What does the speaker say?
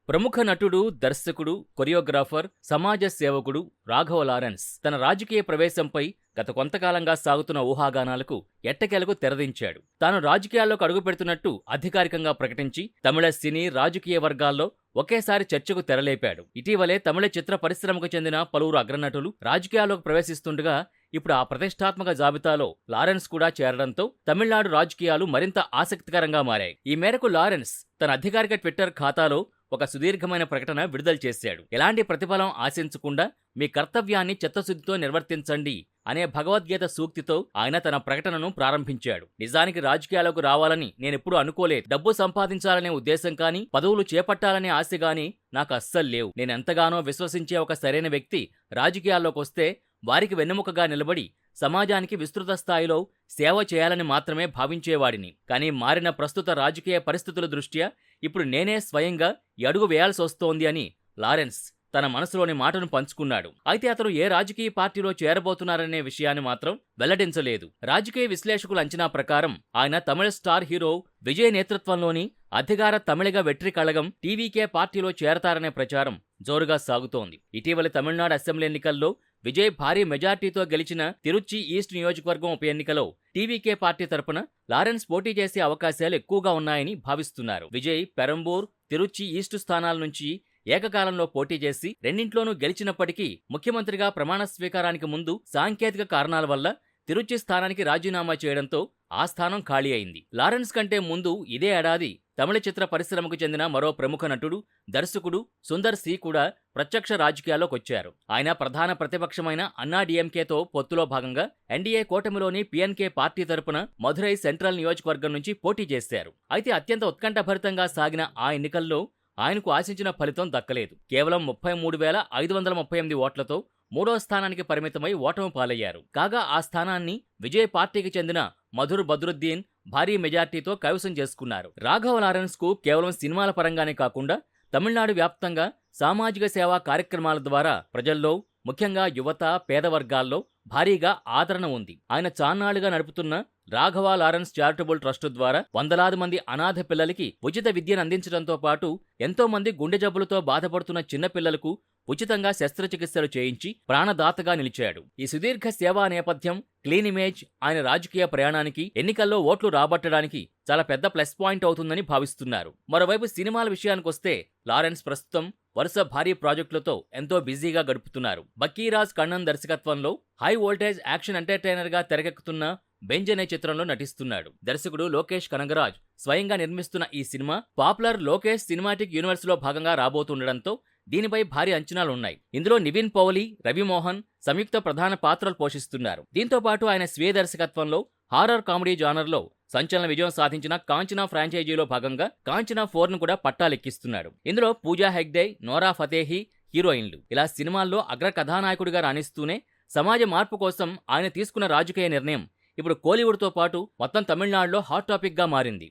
ప్రముఖ నటుడు, దర్శకుడు, కొరియోగ్రాఫర్, సమాజ సేవకుడు రాఘవ లారెన్స్ తన రాజకీయ ప్రవేశంపై గత కొంతకాలంగా సాగుతున్న ఊహాగానాలకు ఎట్టకేలకు తెరదించాడు. తాను రాజకీయాల్లోకి అడుగుపెడుతున్నట్టు అధికారికంగా ప్రకటించి తమిళ సినీ రాజకీయ వర్గాల్లో ఒకేసారి చర్చకు తెరలేపాడు. ఇటీవలే తమిళ చిత్ర పరిశ్రమకు చెందిన పలువురు అగ్రనటులు రాజకీయాల్లోకి ప్రవేశిస్తుండగా ఇప్పుడు ఆ ప్రతిష్టాత్మక జాబితాలో లారెన్స్ కూడా చేరడంతో తమిళనాడు రాజకీయాలు మరింత ఆసక్తికరంగా మారాయి. ఈ మేరకు లారెన్స్ తన అధికారిక ట్విట్టర్ ఖాతాలో ఒక సుదీర్ఘమైన ప్రకటన విడుదల చేశాడు. ఎలాంటి ప్రతిఫలం ఆశించకుండా మీ కర్తవ్యాన్ని చిత్తశుద్ధితో నిర్వర్తించండి అనే భగవద్గీత సూక్తితో ఆయన తన ప్రకటనను ప్రారంభించాడు. నిజానికి రాజకీయాలకు రావాలని నేనెప్పుడూ అనుకోలేదు. డబ్బు సంపాదించాలనే ఉద్దేశం కానీ, పదవులు చేపట్టాలనే ఆశ గానీ నాకు అస్సలు లేవు. నేనెంతగానో విశ్వసించే ఒక సరైన వ్యక్తి రాజకీయాల్లోకొస్తే వారికి వెన్నెముకగా నిలబడి సమాజానికి విస్తృత స్థాయిలో సేవ చేయాలని మాత్రమే భావించేవాడిని. కానీ మారిన ప్రస్తుత రాజకీయ పరిస్థితుల దృష్ట్యా ఇప్పుడు నేనే స్వయంగా ఈ అడుగు వేయాల్సి వస్తోంది అని లారెన్స్ తన మనసులోని మాటను పంచుకున్నాడు. అయితే అతను ఏ రాజకీయ పార్టీలో చేరబోతున్నారనే విషయాన్ని మాత్రం వెల్లడించలేదు. రాజకీయ విశ్లేషకుల అంచనా ప్రకారం ఆయన తమిళ స్టార్ హీరో విజయ్ నేతృత్వంలోని అధికార తమిళగ వెట్రి కళగం టీవీకే పార్టీలో చేరతారనే ప్రచారం జోరుగా సాగుతోంది. ఇటీవలి తమిళనాడు అసెంబ్లీ ఎన్నికల్లో విజయ్ భారీ మెజార్టీతో గెలిచిన తిరుచి ఈస్ట్ నియోజకవర్గం ఉప ఎన్నికలో టీవీకే పార్టీ తరపున లారెన్స్ పోటీ చేసే అవకాశాలు ఎక్కువగా ఉన్నాయని భావిస్తున్నారు. విజయ్ పెరంబూర్, తిరుచి ఈస్ట్ స్థానాల నుంచి ఏకకాలంలో పోటీ చేసి రెండింట్లోనూ గెలిచినప్పటికీ ముఖ్యమంత్రిగా ప్రమాణ స్వీకారానికి ముందు సాంకేతిక కారణాల వల్ల తిరుచి స్థానానికి రాజీనామా చేయడంతో ఆ స్థానం ఖాళీ అయింది. లారెన్స్ కంటే ముందు ఇదే ఏడాది తమిళ చిత్ర పరిశ్రమకు చెందిన మరో ప్రముఖ నటుడు, దర్శకుడు సుందర్ సి కూడా ప్రత్యక్ష రాజకీయాల్లోకొచ్చారు. ఆయన ప్రధాన ప్రతిపక్షమైన అన్నాడీఎంకేతో పొత్తులో భాగంగా ఎన్డీఏ కూటమిలోని పీఎన్కే పార్టీ తరపున మధురై సెంట్రల్ నియోజకవర్గం నుంచి పోటీ చేశారు. అయితే అత్యంత ఉత్కంఠభరితంగా సాగిన ఆ ఎన్నికల్లో ఆయనకు ఆశించిన ఫలితం దక్కలేదు. కేవలం 33,538 ఓట్లతో మూడో స్థానానికి పరిమితమై ఓటమి పాలయ్యారు. కాగా ఆ స్థానాన్ని విజయ్ పార్టీకి చెందిన మధుర్ బద్రుద్దీన్ భారీ మెజార్టీతో కైవసం చేసుకున్నారు. రాఘవ లారెన్స్ కు కేవలం సినిమాల పరంగానే కాకుండా తమిళనాడు వ్యాప్తంగా సామాజిక సేవా కార్యక్రమాల ద్వారా ప్రజల్లో, ముఖ్యంగా యువత, పేద వర్గాల్లో భారీగా ఆదరణ ఉంది. ఆయన చాన్నాళ్లుగా నడుపుతున్న రాఘవ లారెన్స్ చారిటబుల్ ట్రస్ట్ ద్వారా వందలాది మంది అనాథ పిల్లలకి ఉచిత విద్యను అందించడంతో పాటు ఎంతో మంది గుండె జబ్బులతో బాధపడుతున్న చిన్నపిల్లలకు ఉచితంగా శస్త్రచికిత్సలు చేయించి ప్రాణదాతగా నిలిచాడు. ఈ సుదీర్ఘ సేవా నేపథ్యం, క్లీన్ ఇమేజ్ ఆయన రాజకీయ ప్రయాణానికి, ఎన్నికల్లో ఓట్లు రాబట్టడానికి చాలా పెద్ద ప్లస్ పాయింట్ అవుతుందని భావిస్తున్నారు. మరోవైపు సినిమాల విషయానికొస్తే లారెన్స్ ప్రస్తుతం వరుస భారీ ప్రాజెక్టులతో ఎంతో బిజీగా గడుపుతున్నారు. బక్కీరాజ్ కన్నన్ దర్శకత్వంలో హై వోల్టేజ్ యాక్షన్ ఎంటర్టైనర్ గా తెరకెక్కుతున్న బెంజ్ అనే చిత్రంలో నటిస్తున్నాడు. దర్శకుడు లోకేష్ కనగరాజ్ స్వయంగా నిర్మిస్తున్న ఈ cinema popular Lokesh cinematic universe లో భాగంగా రాబోతుండటంతో దీనిపై భారీ అంచనాలున్నాయి. ఇందులో నివిన్ పౌలి, రవిమోహన్ సంయుక్త ప్రధాన పాత్రలు పోషిస్తున్నారు. దీంతో పాటు ఆయన స్వీయ దర్శకత్వంలో హారర్ కామెడీ జానర్లో సంచలన విజయం సాధించిన కాంచనా ఫ్రాంచైజీలో భాగంగా కాంచనా 4ను కూడా పట్టాలెక్కిస్తున్నాడు. ఇందులో పూజా హెగ్డే, నోరా ఫతేహి హీరోయిన్లు. ఇలా సినిమాల్లో అగ్ర కథానాయకుడిగా రాణిస్తూనే సమాజ మార్పు కోసం ఆయన తీసుకున్న రాజకీయ నిర్ణయం ఇప్పుడు కోలీవుడ్తో పాటు మొత్తం తమిళనాడులో హాట్ టాపిక్ గా మారింది.